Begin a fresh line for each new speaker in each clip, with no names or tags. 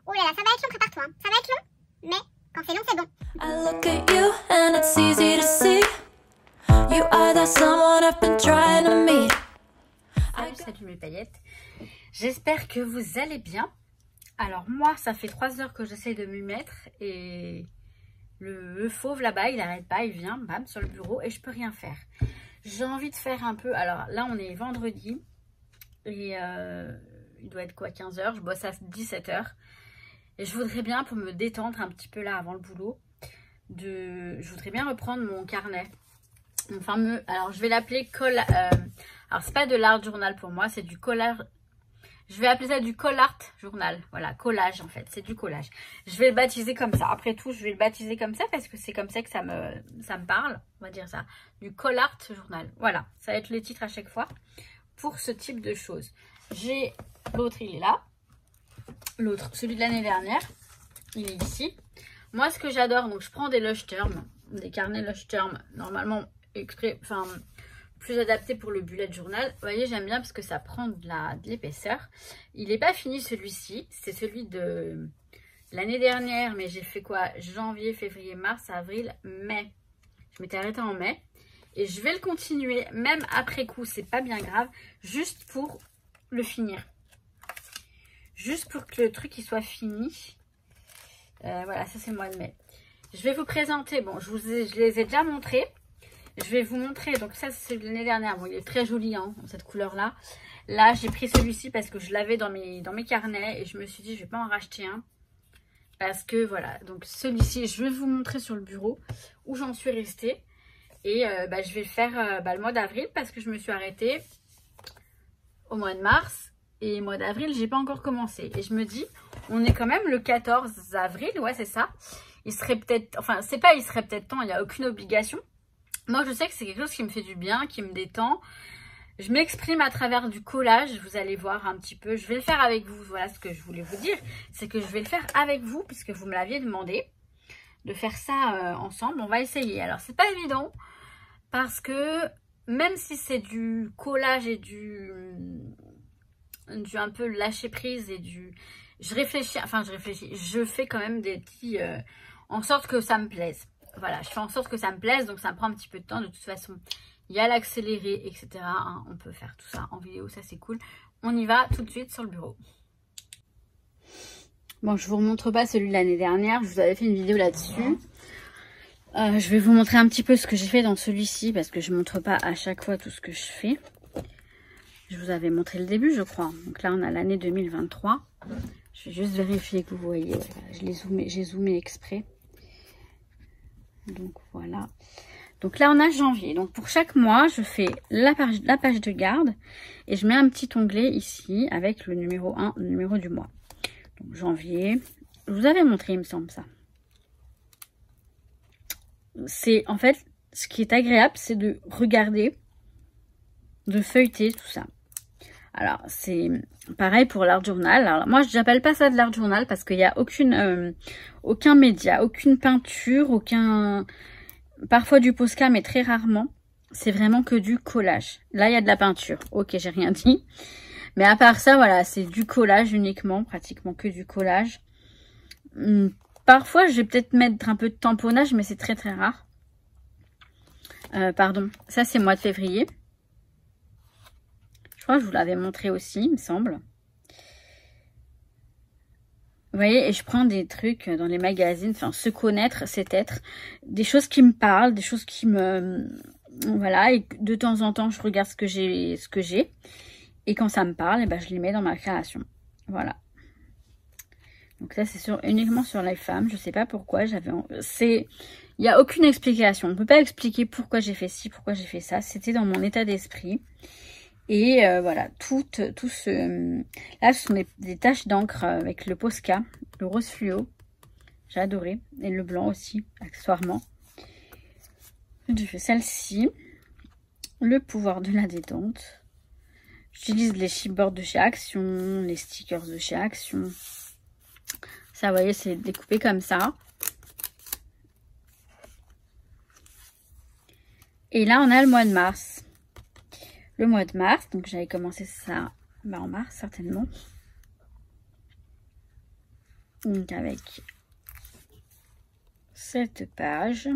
Oh là là, ça va être long, prépare-toi. Ça va être long, mais quand c'est long, c'est bon.
I look at you and it's easy to see. You are that someone I've been trying to meet.
Salut mes paillettes. J'espère que vous allez bien. Alors moi, ça fait 3 heures que j'essaie de m'y mettre et le fauve là-bas, il n'arrête pas, il vient, bam, sur le bureau et je peux rien faire. J'ai envie de faire un peu, alors là on est vendredi et il doit être quoi, 15 heures, je bosse à 17 heures. Et je voudrais bien, pour me détendre un petit peu là avant le boulot, je voudrais bien reprendre mon carnet. Mon fameux, alors je vais l'appeler alors c'est pas de l'art journal pour moi, c'est du collage. Je vais appeler ça du collart journal. Voilà, collage en fait, c'est du collage. Je vais le baptiser comme ça. Après tout, je vais le baptiser comme ça parce que c'est comme ça que ça me parle. On va dire ça. Du collart journal. Voilà, ça va être le titre à chaque fois pour ce type de choses. J'ai l'autre, il est là. L'autre, celui de l'année dernière, il est ici. Moi, ce que j'adore, donc je prends des Lush Term, des carnets Lush Term, normalement exprès, enfin plus adapté pour le bullet journal. Vous voyez, j'aime bien parce que ça prend de l'épaisseur. Il n'est pas fini celui-ci, c'est celui de l'année dernière, mais j'ai fait quoi? Janvier, février, mars, avril, mai. Je m'étais arrêtée en mai et je vais le continuer, même après coup, c'est pas bien grave, juste pour le finir. Juste pour que le truc il soit fini. Voilà, ça c'est le mois de mai. Je vais vous présenter, bon, je les ai déjà montrés. Je vais vous montrer, donc ça c'est l'année dernière. Bon, il est très joli, hein, cette couleur-là. Là, j'ai pris celui-ci parce que je l'avais dans mes carnets. Et je me suis dit, je vais pas en racheter un. Parce que voilà, donc celui-ci, je vais vous montrer sur le bureau où j'en suis restée. Et je vais le faire le mois d'avril parce que je me suis arrêtée au mois de mars. Et mois d'avril, j'ai pas encore commencé. Et je me dis, on est quand même le 14 avril, ouais c'est ça. Il serait peut-être, enfin c'est pas il serait peut-être temps, il n'y a aucune obligation. Moi je sais que c'est quelque chose qui me fait du bien, qui me détend. Je m'exprime à travers du collage, vous allez voir un petit peu. Je vais le faire avec vous, voilà ce que je voulais vous dire. C'est que je vais le faire avec vous, puisque vous me l'aviez demandé. De faire ça ensemble, on va essayer. Alors c'est pas évident, parce que même si c'est du collage et du un peu lâcher prise et je fais quand même des petits en sorte que ça me plaise. Voilà, je fais en sorte que ça me plaise, donc ça me prend un petit peu de temps. De toute façon, il y a l'accéléré, etc. Hein, on peut faire tout ça en vidéo, ça c'est cool. On y va tout de suite sur le bureau. Bon, je vous remontre pas celui de l'année dernière, je vous avais fait une vidéo là-dessus. Je vais vous montrer un petit peu ce que j'ai fait dans celui-ci, parce que je montre pas à chaque fois tout ce que je fais. Je vous avais montré le début, je crois. Donc là, on a l'année 2023. Je vais juste vérifier que vous voyez. Voilà, j'ai zoomé exprès. Donc voilà. Donc là, on a janvier. Donc pour chaque mois, je fais la page de garde. Et je mets un petit onglet ici avec le numéro 1, le numéro du mois. Donc janvier. Je vous avais montré, il me semble, ça. C'est en fait, ce qui est agréable, c'est de regarder, de feuilleter tout ça. Alors, c'est pareil pour l'art journal. Alors, moi, je n'appelle pas ça de l'art journal parce qu'il n'y a aucun média, aucune peinture, parfois du Posca, mais très rarement. C'est vraiment que du collage. Là, il y a de la peinture. Ok, j'ai rien dit. Mais à part ça, voilà, c'est du collage uniquement, pratiquement que du collage. Parfois, je vais peut-être mettre un peu de tamponnage, mais c'est très très rare. Pardon, ça c'est mois de février. Je crois que je vous l'avais montré aussi, il me semble. Vous voyez, et je prends des trucs dans les magazines, enfin, se connaître, c'est être des choses qui me parlent, des choses qui me... Voilà, et de temps en temps, je regarde ce que j'ai. Et quand ça me parle, et ben, je les mets dans ma création. Voilà. Donc ça, c'est uniquement sur les femmes. Je sais pas pourquoi. Il n'y a aucune explication. On ne peut pas expliquer pourquoi j'ai fait ci, pourquoi j'ai fait ça. C'était dans mon état d'esprit. Et voilà, là, ce sont des taches d'encre avec le Posca, le rose fluo. J'ai adoré. Et le blanc aussi, accessoirement. J'ai fait celle-ci. Le pouvoir de la détente. J'utilise les chipboards de chez Action, les stickers de chez Action. Ça, vous voyez, c'est découpé comme ça. Et là, on a le mois de mars. Le mois de mars, donc j'avais commencé ça en mars, certainement. Donc avec cette page.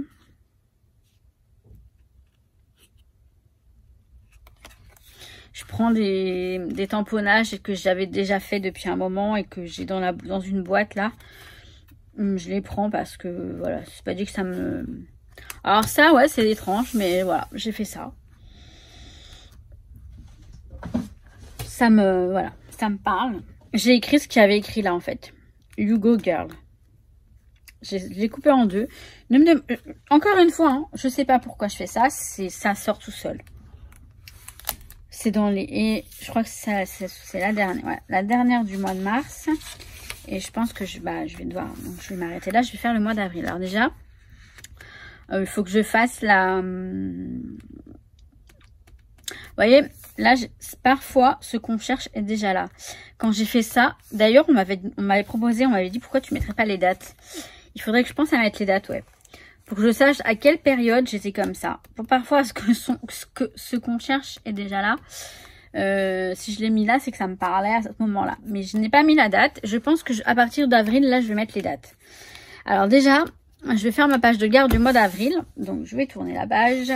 Je prends des tamponnages que j'avais déjà fait depuis un moment et que j'ai dans une boîte là. Je les prends parce que voilà, c'est pas dit que ça me... Alors ça ouais c'est étrange mais voilà, j'ai fait ça. Ça me parle. J'ai écrit ce qu'il y avait écrit là en fait. You go girl. Je l'ai coupé en deux. Encore une fois, hein, je sais pas pourquoi je fais ça. Ça sort tout seul. C'est dans les... Et je crois que c'est la dernière. Ouais, la dernière du mois de mars. Et je pense que je vais devoir... Donc je vais m'arrêter là. Je vais faire le mois d'avril. Alors déjà, il faut que je fasse la... Vous voyez, là, parfois, ce qu'on cherche est déjà là. Quand j'ai fait ça, d'ailleurs, on m'avait proposé, on m'avait dit pourquoi tu mettrais pas les dates. Il faudrait que je pense à mettre les dates, ouais. Pour que je sache à quelle période j'étais comme ça. Pour parfois, ce qu'on cherche est déjà là. Si je l'ai mis là, c'est que ça me parlait à ce moment-là. Mais je n'ai pas mis la date. Je pense que à partir d'avril, là, je vais mettre les dates. Alors déjà, je vais faire ma page de garde du mois d'avril. Donc, je vais tourner la page.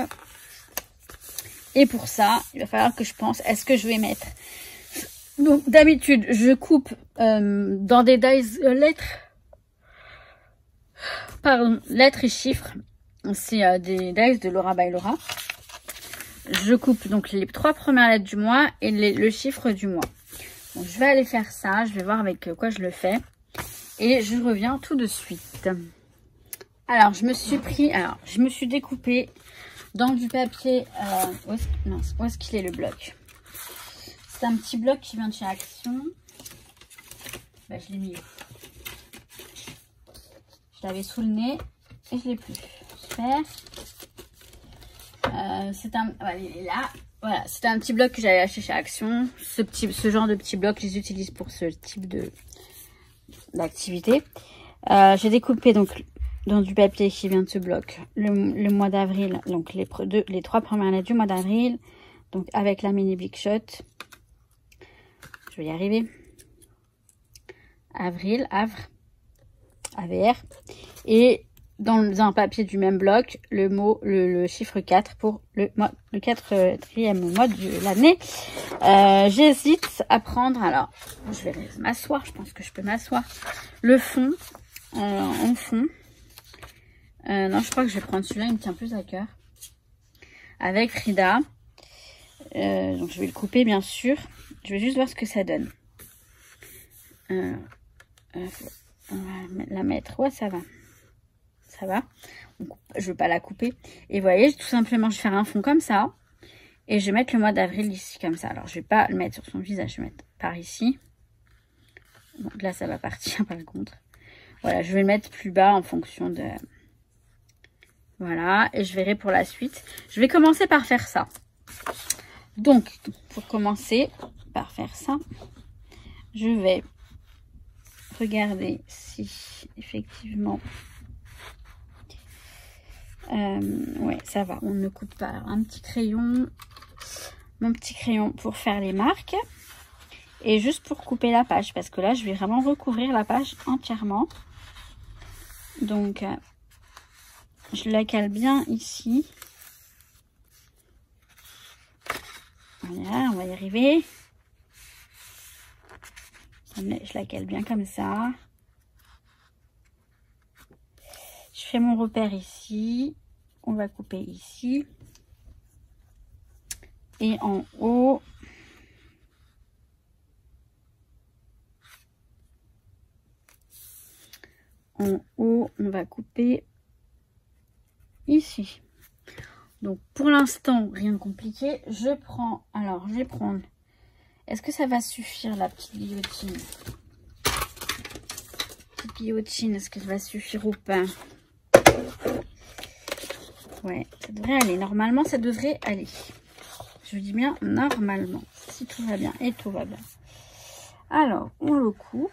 Et pour ça, il va falloir que je pense, est-ce que je vais mettre... Donc, d'habitude, je coupe dans des dies lettres. Pardon, lettres et chiffres. C'est des dies de Laura by Laura. Je coupe donc les 3 premières lettres du mois et le chiffre du mois. Donc, je vais aller faire ça. Je vais voir avec quoi je le fais. Et je reviens tout de suite. Alors, je me suis découpé dans du papier. Où est-ce qu'il est le bloc? C'est un petit bloc qui vient de chez Action. Bah, je l'ai mis. Je l'avais sous le nez et je l'ai plus. Super. Il est là. Voilà, c'était un petit bloc que j'avais acheté chez Action. Ce genre de petits blocs, je les utilise pour ce type d'activité. J'ai découpé donc dans du papier qui vient de ce bloc le mois d'avril, donc les 3 premières lettres du mois d'avril, donc avec la mini Big Shot. Je vais y arriver. Avril, AVR. Et dans un papier du même bloc, le chiffre 4 pour le 4e mois de l'année. J'hésite à prendre, alors, je vais m'asseoir, je pense que je peux m'asseoir. Le fond, en fond. Non, je crois que je vais prendre celui-là, il me tient plus à cœur. Avec Frida. Donc, je vais le couper, bien sûr. Je vais juste voir ce que ça donne. On va la mettre. Ouais, ça va. Ça va. Je ne veux pas la couper. Et vous voyez, tout simplement, je vais faire un fond comme ça. Et je vais mettre le mois d'avril ici, comme ça. Alors, je ne vais pas le mettre sur son visage. Je vais mettre par ici. Donc là, ça va partir, par contre. Voilà, je vais le mettre plus bas en fonction de... Voilà, et je verrai pour la suite. Je vais commencer par faire ça. Donc, pour commencer par faire ça, je vais regarder si effectivement... ouais, ça va, on ne coupe pas. Alors, un petit crayon, mon petit crayon pour faire les marques. Et juste pour couper la page, parce que là, je vais vraiment recouvrir la page entièrement. Donc... je la cale bien ici. Voilà, on va y arriver. Je la cale bien comme ça. Je fais mon repère ici. On va couper ici. Et en haut... en haut, on va couper... ici. Donc pour l'instant rien de compliqué. Je prends, alors je vais prendre, est-ce que ça va suffire la petite guillotine? Petite guillotine, est-ce qu'elle va suffire ou pas? Ouais, ça devrait aller, normalement ça devrait aller. Je dis bien normalement, si tout va bien, et tout va bien. Alors on le coupe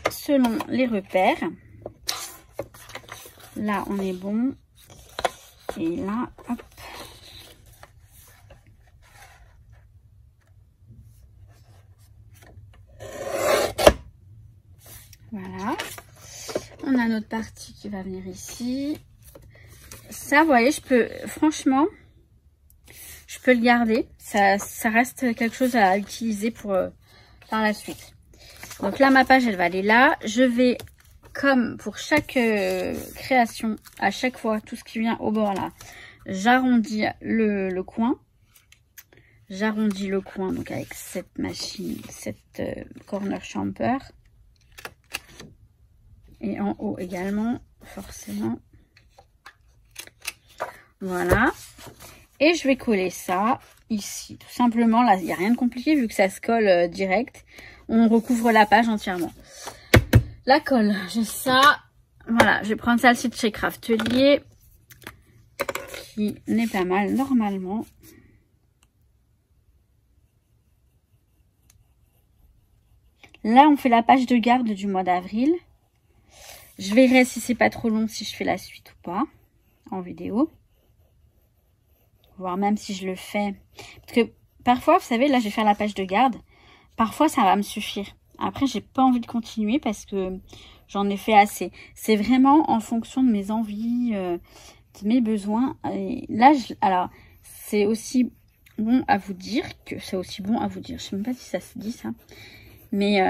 selon les repères. Là, on est bon. Et là, hop. on a notre partie qui va venir ici. Ça, vous voyez, franchement, je peux le garder. Ça reste quelque chose à utiliser pour par la suite. Donc là, ma page, elle va aller là. Je vais, comme pour chaque création, à chaque fois, tout ce qui vient au bord là, j'arrondis le coin. J'arrondis le coin donc avec cette machine, cette corner chamfer. Et en haut également, forcément. Voilà. Et je vais coller ça ici. Tout simplement, là, il n'y a rien de compliqué vu que ça se colle direct. On recouvre la page entièrement. La colle, j'ai ça. Voilà, je vais prendre celle-ci de chez Craftelier. Qui n'est pas mal normalement. Là, on fait la page de garde du mois d'avril. Je verrai si c'est pas trop long, si je fais la suite ou pas en vidéo. Voire même si je le fais. Parce que parfois, vous savez, là, je vais faire la page de garde. Parfois, ça va me suffire. Après, j'ai pas envie de continuer parce que j'en ai fait assez. C'est vraiment en fonction de mes envies, de mes besoins. Et là, alors, c'est aussi bon à vous dire que c'est aussi bon à vous dire. Je sais même pas si ça se dit ça. Mais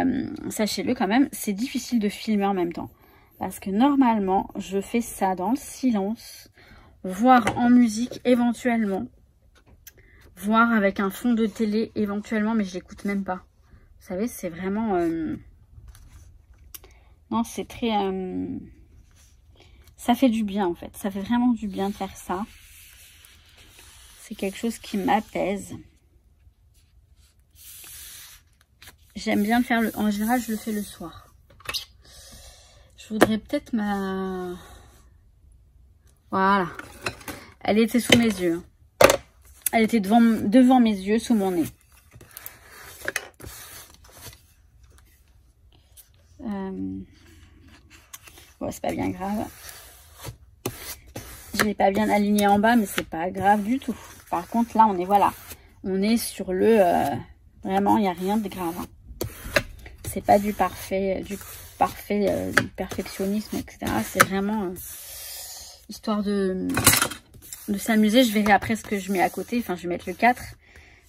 sachez-le quand même, c'est difficile de filmer en même temps. Parce que normalement, je fais ça dans le silence, voire en musique éventuellement, voire avec un fond de télé éventuellement, mais je l'écoute même pas. Vous savez, c'est vraiment... Non, c'est très... Ça fait du bien en fait, ça fait vraiment du bien de faire ça. C'est quelque chose qui m'apaise. J'aime bien le faire, en général je le fais le soir. Je voudrais peut-être ma... Voilà. Elle était sous mes yeux. Elle était devant mes yeux, sous mon nez. Bon, c'est pas bien grave. Je l'ai pas bien aligné en bas, mais c'est pas grave du tout. Par contre, là, on est, voilà. On est sur le... vraiment, il n'y a rien de grave. Hein. C'est pas du parfait, du perfectionnisme, etc. C'est vraiment histoire de s'amuser. Je verrai après ce que je mets à côté. Enfin, je vais mettre le 4.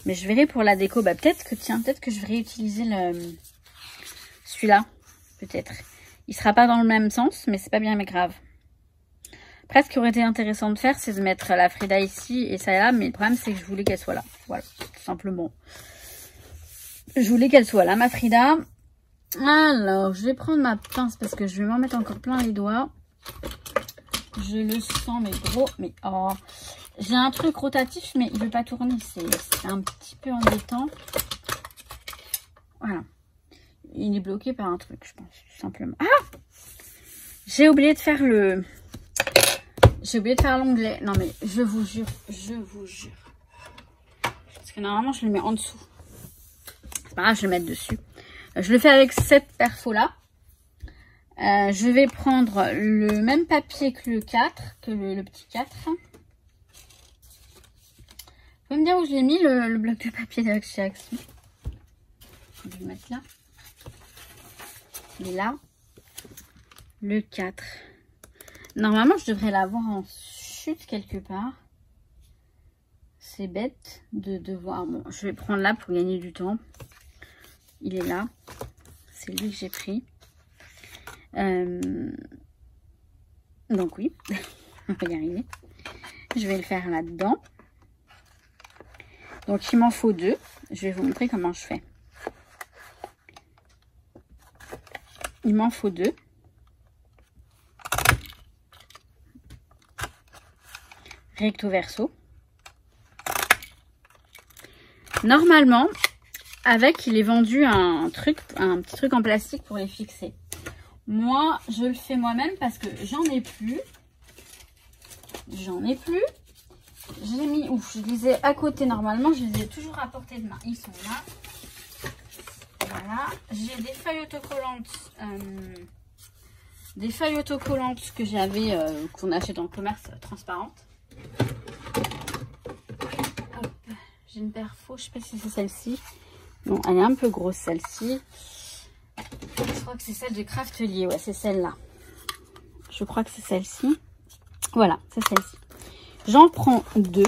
Mais je verrai pour la déco. Bah, peut-être que je vais réutiliser celui-là. Peut-être. Il sera pas dans le même sens, mais c'est pas bien mais grave. Après, ce qui aurait été intéressant de faire, c'est de mettre la Frida ici et ça là. Mais le problème, c'est que je voulais qu'elle soit là. Voilà, tout simplement. Je voulais qu'elle soit là, ma Frida. Alors, je vais prendre ma pince parce que je vais m'en mettre encore plein les doigts. Je le sens, mais gros. Mais oh, j'ai un truc rotatif, mais il veut pas tourner. C'est un petit peu embêtant. Voilà. Il est bloqué par un truc, je pense, tout simplement. Ah! J'ai oublié de faire le... J'ai oublié de faire l'onglet. Non, mais je vous jure, je vous jure. Parce que normalement, je le mets en dessous. C'est pas grave, je vais le mettre dessus. Je le fais avec cette perfo-là. Je vais prendre le même papier que le 4, que le petit 4. Vous pouvez me dire où je l'ai mis, le bloc de papier de chez Action? Je vais le mettre là. Et là, le 4. Normalement, je devrais l'avoir en chute quelque part. C'est bête de devoir... Bon, je vais prendre là pour gagner du temps. Il est là. C'est lui que j'ai pris. Donc oui, on va y arriver. Je vais le faire là-dedans. Donc il m'en faut 2. Je vais vous montrer comment je fais. Il m'en faut 2. Recto verso. Normalement, avec, il est vendu un petit truc en plastique pour les fixer. Moi, je le fais moi-même parce que j'en ai plus. J'en ai plus. J'ai mis, ouf, je les ai à côté normalement. Je les ai toujours à portée de main. Ils sont là. Voilà. J'ai des feuilles autocollantes. Des feuilles autocollantes que j'avais, qu'on achète en commerce, transparentes. J'ai une perfo, je sais pas si c'est celle-ci. Non, elle est un peu grosse celle-ci. Je crois que c'est celle de Craftelier, ouais, c'est celle-là. Je crois que c'est celle-ci. Voilà, c'est celle-ci. J'en prends 2.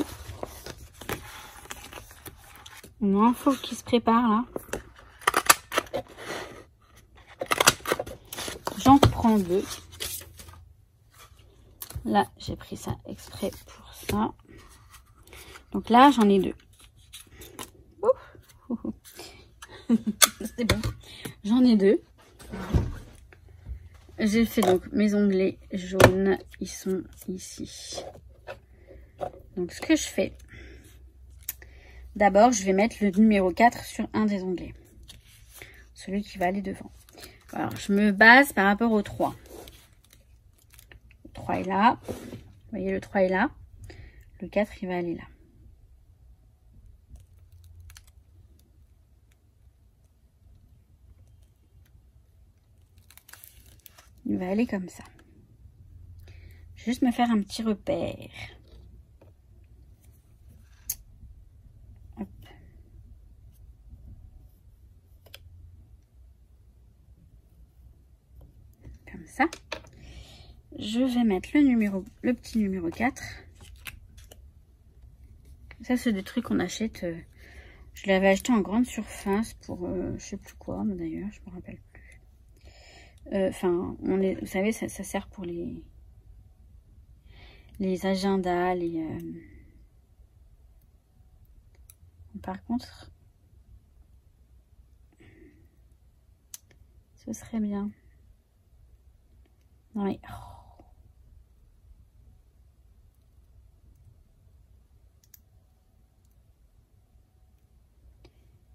On a un fauve qui se prépare là. J'en prends 2. Là, j'ai pris ça exprès pour ça. Donc là, j'en ai 2. C'est bon. J'en ai 2. J'ai fait donc mes onglets jaunes. Ils sont ici. Donc ce que je fais, d'abord, je vais mettre le numéro 4 sur un des onglets. Celui qui va aller devant. Alors, je me base par rapport au 3. Le 3 est là. Vous voyez, le 3 est là. Le 4, il va aller là. Il va aller comme ça. Je vais juste me faire un petit repère. Hop. Comme ça. Je vais mettre le petit numéro 4. Ça, c'est des trucs qu'on achète. Je l'avais acheté en grande surface pour je sais plus quoi, d'ailleurs, je me rappelle plus. Enfin, vous savez, ça sert pour les agendas, par contre, ce serait bien. Non mais... Oh.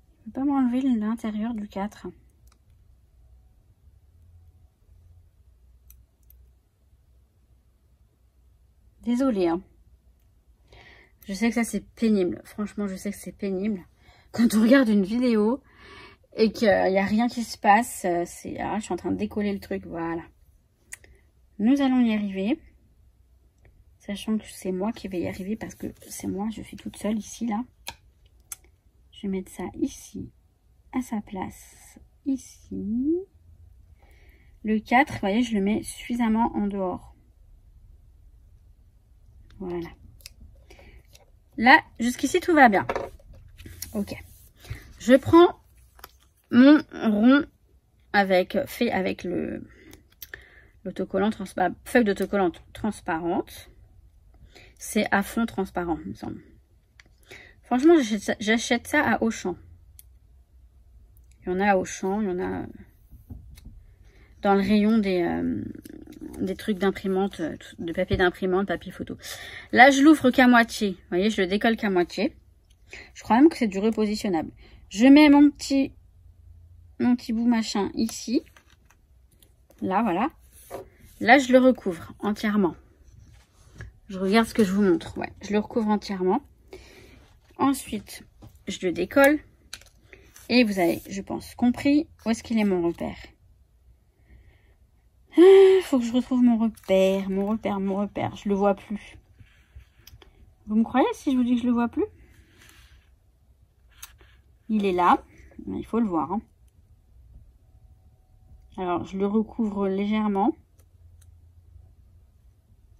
Je ne peux pas m'enlever l'intérieur du 4. Désolée, hein. Je sais que ça c'est pénible. Franchement, je sais que c'est pénible. Quand on regarde une vidéo et qu'il n'y a rien qui se passe, je suis en train de décoller le truc. Voilà. Nous allons y arriver. Sachant que c'est moi qui vais y arriver parce que c'est moi, je suis toute seule ici, là. Je vais mettre ça ici, à sa place, ici. Le 4, vous voyez, je le mets suffisamment en dehors. Voilà. Là, jusqu'ici, tout va bien. Ok. Je prends mon rond fait avec l'autocollant transparent, feuille d'autocollant transparente. C'est à fond transparent, il me semble. Franchement, j'achète ça à Auchan. Il y en a à Auchan, il y en a dans le rayon des trucs d'imprimante, de papier d'imprimante, papier photo. Là, je l'ouvre qu'à moitié. Vous voyez, je le décolle qu'à moitié. Je crois même que c'est du repositionnable. Je mets mon petit bout machin ici. Là, voilà. Là, je le recouvre entièrement. Je regarde ce que je vous montre. Ouais, je le recouvre entièrement. Ensuite, je le décolle. Et vous avez, je pense, compris où est-ce qu'il est mon repère. Faut que je retrouve mon repère. Mon repère. Je le vois plus. Vous me croyez si je vous dis que je le vois plus? Il est là. Il faut le voir. Hein. Alors, je le recouvre légèrement.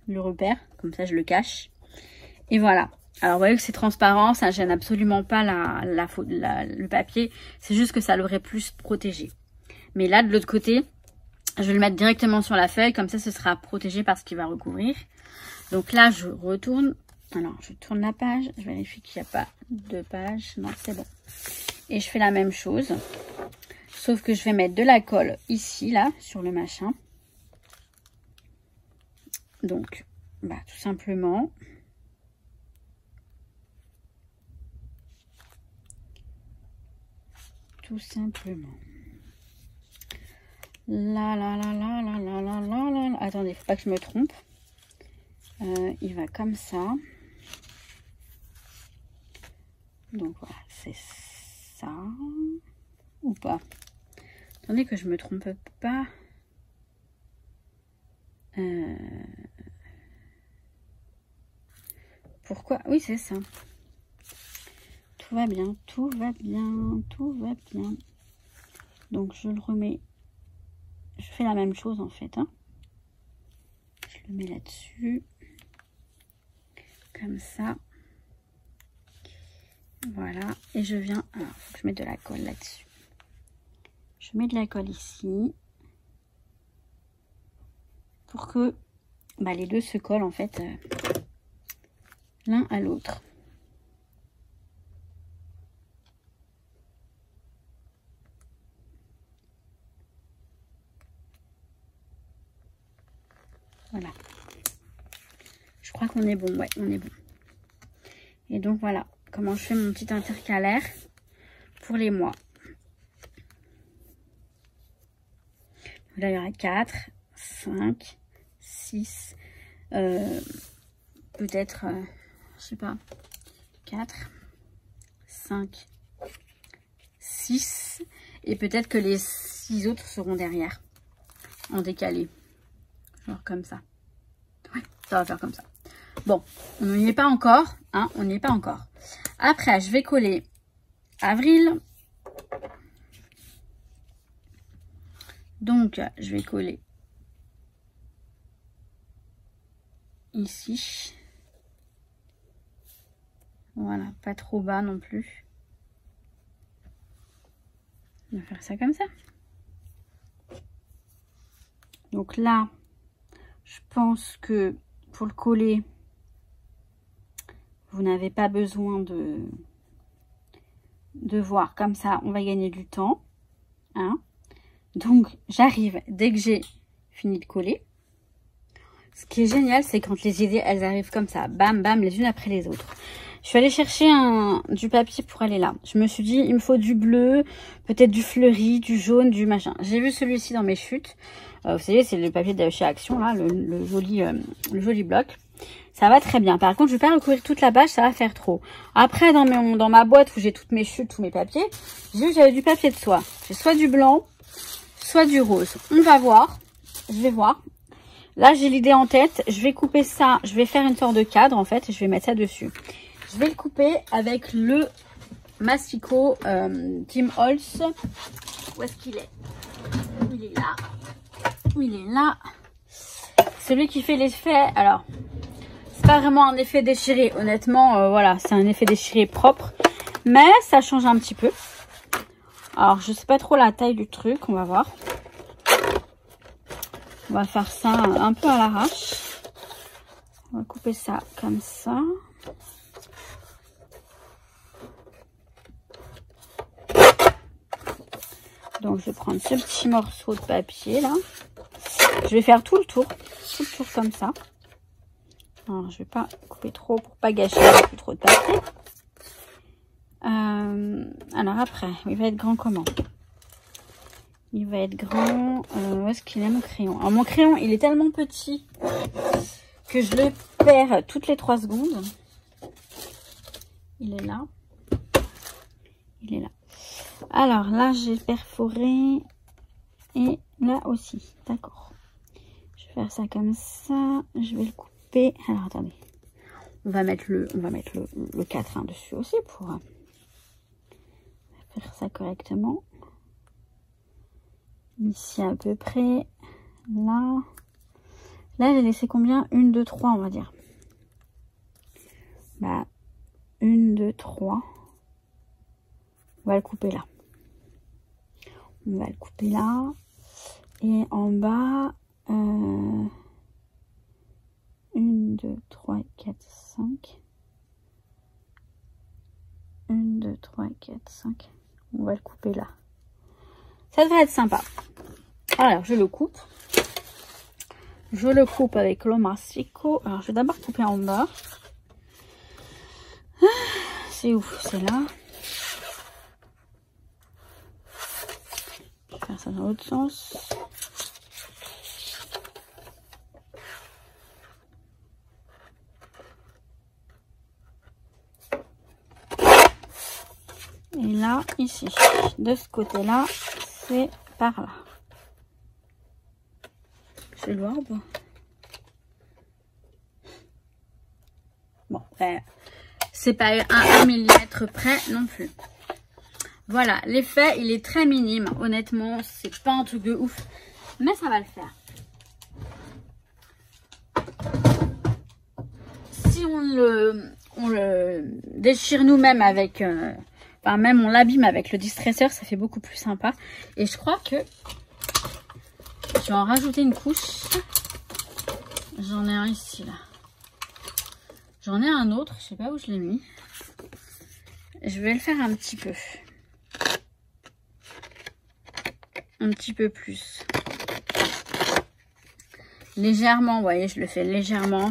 Le repère. Comme ça, je le cache. Et voilà. Alors, vous voyez que c'est transparent. Ça ne gêne absolument pas le papier. C'est juste que ça l'aurait plus protégé. Mais là, de l'autre côté, je vais le mettre directement sur la feuille. Comme ça, ce sera protégé par ce qu'il va recouvrir. Donc là, je retourne. Alors, je tourne la page. Je vérifie qu'il n'y a pas de page. Non, c'est bon. Et je fais la même chose. Sauf que je vais mettre de la colle ici, là, sur le machin. Donc, bah, tout simplement. Tout simplement. Là. Attendez, faut pas que je me trompe. Il va comme ça. Donc voilà, c'est ça. Ou pas. Attendez que je me trompe pas. Pourquoi? Oui, c'est ça. Tout va bien, tout va bien, tout va bien. Donc je le remets. Je fais la même chose en fait. Hein. Je le mets là-dessus. Comme ça. Voilà. Et je viens... Alors, il faut que je mette de la colle là-dessus. Je mets de la colle ici. Pour que les deux se collent en fait l'un à l'autre. Voilà. Je crois qu'on est bon. Ouais, on est bon. Et donc voilà comment je fais mon petit intercalaire pour les mois. Là, il y aura 4, 5, 6, peut-être, je sais pas, 4, 5, 6. Et peut-être que les 6 autres seront derrière, en décalé. Genre comme ça. Ouais, ça va faire comme ça. Bon, on n'y est pas encore, hein, on n'y est pas encore. Après, je vais coller avril. Donc, je vais coller ici. Voilà, pas trop bas non plus. On va faire ça comme ça. Donc là, je pense que pour le coller, vous n'avez pas besoin de voir comme ça. On va gagner du temps. Hein. Donc, j'arrive dès que j'ai fini de coller. Ce qui est génial, c'est quand les idées, elles arrivent comme ça. Bam, bam, les unes après les autres. Je suis allée chercher du papier pour aller là. Je me suis dit, il me faut du bleu, peut-être du fleuri, du jaune, du machin. J'ai vu celui-ci dans mes chutes. Vous savez, c'est le papier de chez Action, là, le joli bloc. Ça va très bien. Par contre, je vais pas recouvrir toute la page, ça va faire trop. Après, dans ma boîte où j'ai toutes mes chutes, tous mes papiers, j'ai vu que j'avais du papier de soie. J'ai soit du blanc, soit du rose. On va voir. Je vais voir. Là, j'ai l'idée en tête. Je vais couper ça. Je vais faire une sorte de cadre, en fait, et je vais mettre ça dessus. Je vais le couper avec le Massico Tim Holtz. Où est-ce qu'il est? Il est là. Il est là. Celui qui fait l'effet. Alors, c'est pas vraiment un effet déchiré. Honnêtement, voilà, c'est un effet déchiré propre. Mais ça change un petit peu. Alors, je sais pas trop la taille du truc. On va voir. On va faire ça un peu à l'arrache. On va couper ça comme ça. Donc, je vais prendre ce petit morceau de papier là. Je vais faire tout le tour comme ça. Alors, je vais pas couper trop pour pas gâcher plus trop de papier. Alors après, il va être grand comment? Il va être grand. Où est-ce qu'il est mon crayon? Alors, mon crayon, il est tellement petit que je le perds toutes les 3 secondes. Il est là. Il est là. Alors là, j'ai perforé. Et là aussi. D'accord. Je vais faire ça comme ça. Je vais le couper. Alors attendez. On va mettre le 4 dessus aussi pour faire ça correctement. Ici à peu près. Là. Là, j'ai laissé combien? 1, 2, 3, on va dire. Bah, 1, 2, 3. On va le couper là. On va le couper là. Et en bas, 1, 2, 3, 4, 5. 1, 2, 3, 4, 5. On va le couper là. Ça devrait être sympa. Alors, je le coupe. Je le coupe avec le Massico. Alors, je vais d'abord couper en bas. C'est où? C'est là. Je vais faire ça dans l'autre sens. Et là, ici. De ce côté-là, c'est par là. C'est loin ou pas? Bon, c'est pas un millimètre près non plus. Voilà, l'effet, il est très minime. Honnêtement, c'est pas un truc de ouf. Mais ça va le faire. si on le déchire nous-mêmes avec... enfin, même on l'abîme avec le distresseur, ça fait beaucoup plus sympa. Et je crois que je vais en rajouter une couche. J'en ai un ici, là. J'en ai un autre, je sais pas où je l'ai mis. Je vais le faire un petit peu. Un petit peu plus. Légèrement, vous voyez, je le fais légèrement.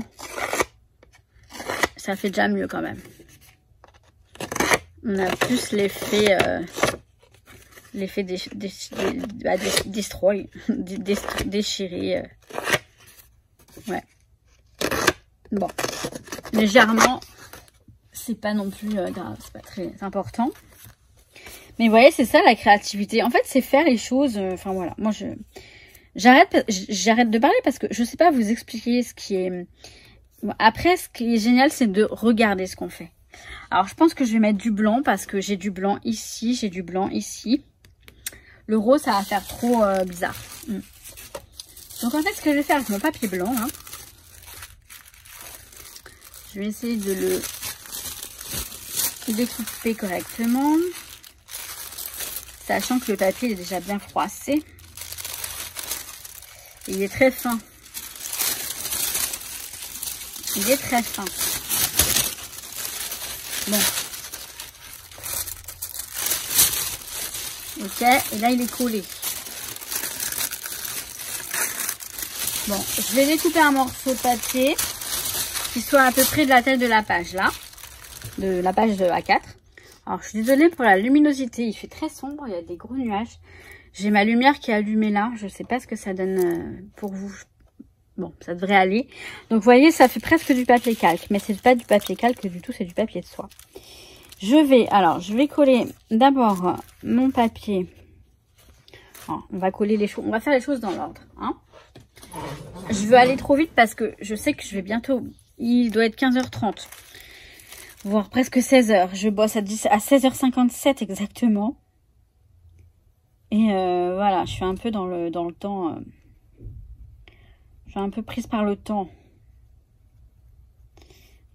Ça fait déjà mieux quand même. On a plus l'effet destroy, déchiré. Ouais. Bon. Légèrement, c'est pas non plus grave, c'est pas très important. Mais vous voyez, c'est ça la créativité. En fait, c'est faire les choses. Enfin voilà, moi j'arrête de parler parce que je sais pas vous expliquer ce qui est. Après, ce qui est génial, c'est de regarder ce qu'on fait. Alors, je pense que je vais mettre du blanc parce que j'ai du blanc ici, j'ai du blanc ici. Le rose, ça va faire trop bizarre. Donc, en fait, ce que je vais faire avec mon papier blanc, hein, je vais essayer de le découper correctement. Sachant que le papier est déjà bien froissé. Et il est très fin. Il est très fin. Bon. Ok, et là il est collé. Bon, je vais découper un morceau de papier qui soit à peu près de la taille de la page là. De la page de A4. Alors je suis désolée pour la luminosité, il fait très sombre, il y a des gros nuages. J'ai ma lumière qui est allumée là, je sais pas ce que ça donne pour vous. Bon, ça devrait aller. Donc, vous voyez, ça fait presque du papier calque. Mais c'est pas du papier calque du tout, c'est du papier de soie. Je vais coller d'abord mon papier. Alors, on va coller les choses. On va faire les choses dans l'ordre. Hein. Je veux aller trop vite parce que je sais que je vais bientôt... Il doit être 15h30. Voire presque 16h. Je bosse à 16h57 exactement. Et voilà, je suis un peu dans le temps... Je suis un peu prise par le temps.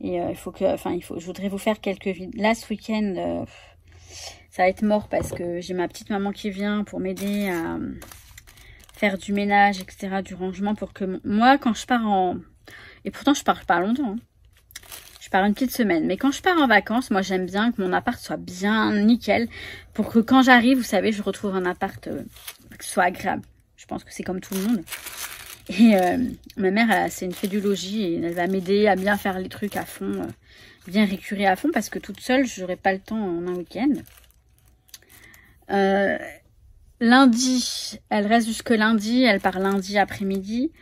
Et je voudrais vous faire quelques vidéos. Là, ce week-end, ça va être mort parce que j'ai ma petite maman qui vient pour m'aider à faire du ménage, etc., du rangement pour que moi, quand je pars en... Et pourtant, je pars pas longtemps. Hein. Je pars une petite semaine. Mais quand je pars en vacances, moi, j'aime bien que mon appart soit bien nickel pour que quand j'arrive, vous savez, je retrouve un appart qui soit agréable. Je pense que c'est comme tout le monde. Et ma mère, c'est une fée du logis et elle va m'aider à bien faire les trucs à fond, bien récurer à fond parce que toute seule, je n'aurai pas le temps en un week-end. Lundi, elle reste jusque lundi, elle part lundi après-midi.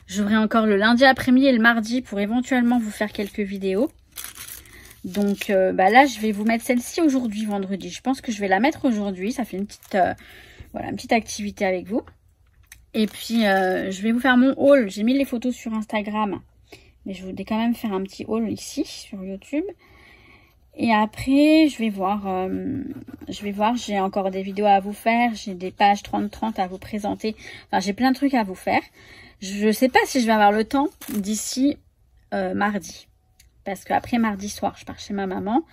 J'aurai encore le lundi après-midi et le mardi pour éventuellement vous faire quelques vidéos. Donc là, je vais vous mettre celle-ci aujourd'hui, vendredi. Je pense que je vais la mettre aujourd'hui. Ça fait une petite, voilà, une petite activité avec vous. Et puis, je vais vous faire mon haul. J'ai mis les photos sur Instagram. Mais je voulais quand même faire un petit haul ici, sur YouTube. Et après, je vais voir, j'ai encore des vidéos à vous faire. J'ai des pages 30-30 à vous présenter. Enfin, j'ai plein de trucs à vous faire. Je ne sais pas si je vais avoir le temps d'ici mardi. Parce qu'après mardi soir, je pars chez ma maman.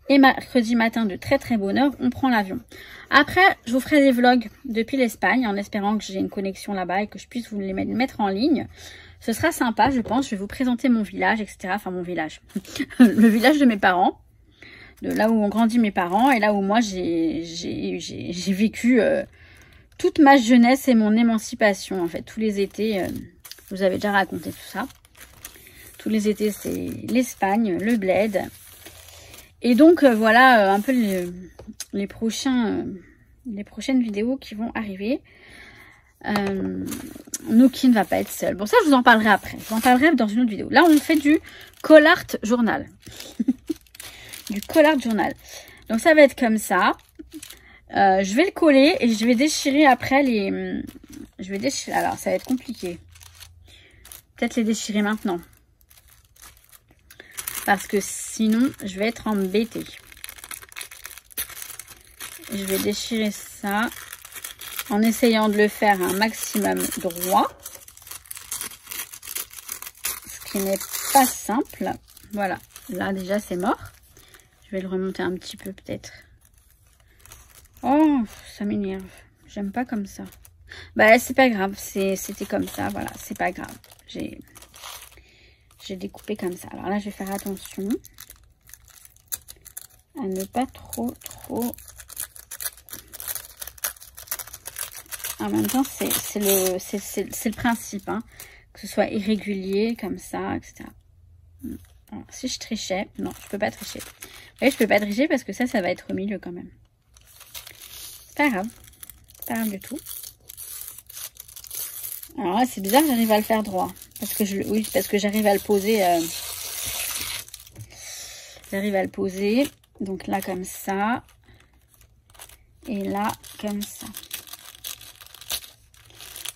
Et mercredi matin, de très très bonne heure, on prend l'avion. Après, je vous ferai des vlogs depuis l'Espagne, en espérant que j'ai une connexion là-bas et que je puisse vous les mettre en ligne. Ce sera sympa, je pense. Je vais vous présenter mon village, etc. Enfin, mon village. Le village de mes parents. De là où ont grandi mes parents. Et là où moi, j'ai vécu toute ma jeunesse et mon émancipation. En fait, tous les étés, je vous avais déjà raconté tout ça. Tous les étés, c'est l'Espagne, le bled. Et donc, voilà un peu les prochaines vidéos qui vont arriver. Nookie ne va pas être seule. Bon, ça, je vous en parlerai après. Je vous en parlerai dans une autre vidéo. Là, on fait du Call Art Journal. Du Call Art Journal. Donc, ça va être comme ça. Je vais le coller et je vais déchirer après les... Je vais déchirer... Alors, ça va être compliqué. Peut-être les déchirer maintenant. Parce que sinon, je vais être embêtée. Je vais déchirer ça en essayant de le faire un maximum droit. Ce qui n'est pas simple. voilà. Là, déjà, c'est mort. Je vais le remonter un petit peu, peut-être. Oh, ça m'énerve. J'aime pas comme ça. Bah, c'est pas grave. C'était comme ça, voilà. C'est pas grave. J'ai découpé comme ça. Alors là, je vais faire attention à ne pas trop... En même temps, c'est le principe, hein, que ce soit irrégulier, comme ça, etc. Alors, si je trichais... Non, je peux pas tricher. Oui, je peux pas tricher parce que ça va être au milieu quand même. C'est pas grave. C'est pas grave du tout. Alors là, c'est bizarre, j'arrive à le faire droit. Parce que j'arrive à le poser. J'arrive à le poser. Donc là, comme ça. Et là, comme ça.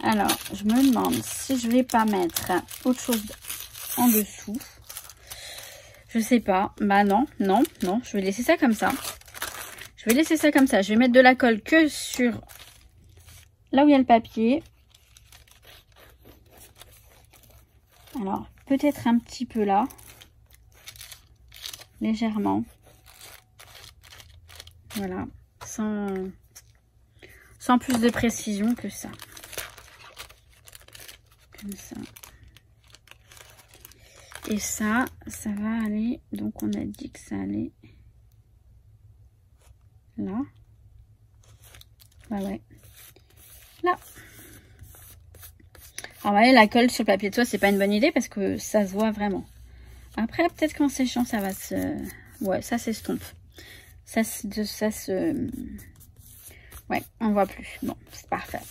Alors, je me demande si je vais pas mettre autre chose en dessous. Je sais pas. Bah non. Je vais laisser ça comme ça. Je vais laisser ça comme ça. Je vais mettre de la colle que sur là où il y a le papier. Alors, peut-être un petit peu là. Légèrement. Voilà. Sans plus de précision que ça. Comme ça. Et ça va aller. Donc, on a dit que ça allait là. Bah ouais. Là. Alors, vous voyez, la colle sur le papier de soie, c'est pas une bonne idée parce que ça se voit vraiment. Après, peut-être qu'en séchant, ça va se... Ouais, ça s'estompe. Ça se... Ouais, on voit plus. Bon, c'est parfait.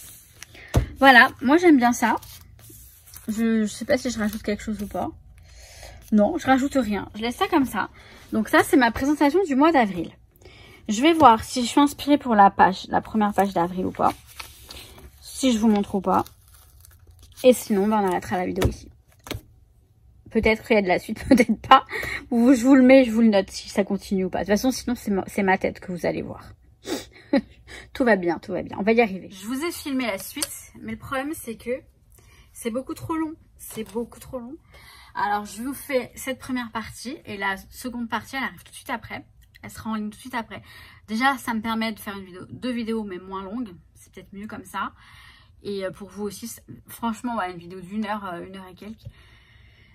Voilà, moi j'aime bien ça. Je sais pas si je rajoute quelque chose ou pas. Non, je rajoute rien. Je laisse ça comme ça. Donc ça, c'est ma présentation du mois d'avril. Je vais voir si je suis inspirée pour la première page d'avril ou pas. Si je vous montre ou pas. Et sinon, ben, on arrêtera la vidéo ici. Peut-être qu'il y a de la suite, peut-être pas. Ou je vous le mets, je vous le note si ça continue ou pas. De toute façon, sinon, c'est ma tête que vous allez voir. Tout va bien, tout va bien. On va y arriver. Je vous ai filmé la suite, mais le problème, c'est que c'est beaucoup trop long. C'est beaucoup trop long. Alors, je vous fais cette première partie et la seconde partie, elle arrive tout de suite après. Elle sera en ligne tout de suite après. Déjà, ça me permet de faire deux vidéos, mais moins longues. C'est peut-être mieux comme ça. Et pour vous aussi, franchement, ouais, une vidéo d'1 heure, 1 heure et quelques.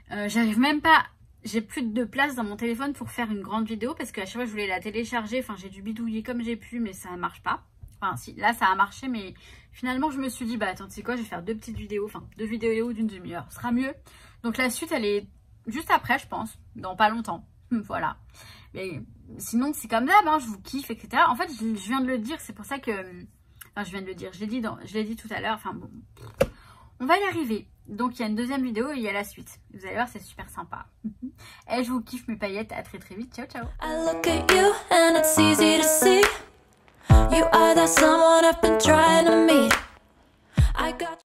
J'arrive même pas, j'ai plus de place dans mon téléphone pour faire une grande vidéo parce qu'à chaque fois je voulais la télécharger, enfin j'ai dû bidouiller comme j'ai pu mais ça ne marche pas. Enfin si, là ça a marché mais finalement je me suis dit bah attends tu sais quoi, je vais faire deux petites vidéos, enfin 2 vidéos d'une demi-heure, ce sera mieux. Donc la suite elle est juste après je pense, dans pas longtemps, voilà. Mais sinon c'est comme d'hab, hein, je vous kiffe etc. En fait je viens de le dire, c'est pour ça que, enfin je viens de le dire, je l'ai dit tout à l'heure, enfin bon, on va y arriver. Donc, il y a une deuxième vidéo et il y a la suite. Vous allez voir, c'est super sympa. Et je vous kiffe mes paillettes. À très très vite. Ciao, ciao.
I look at you and it's easy to see. You are that someone I've been trying to meet. I got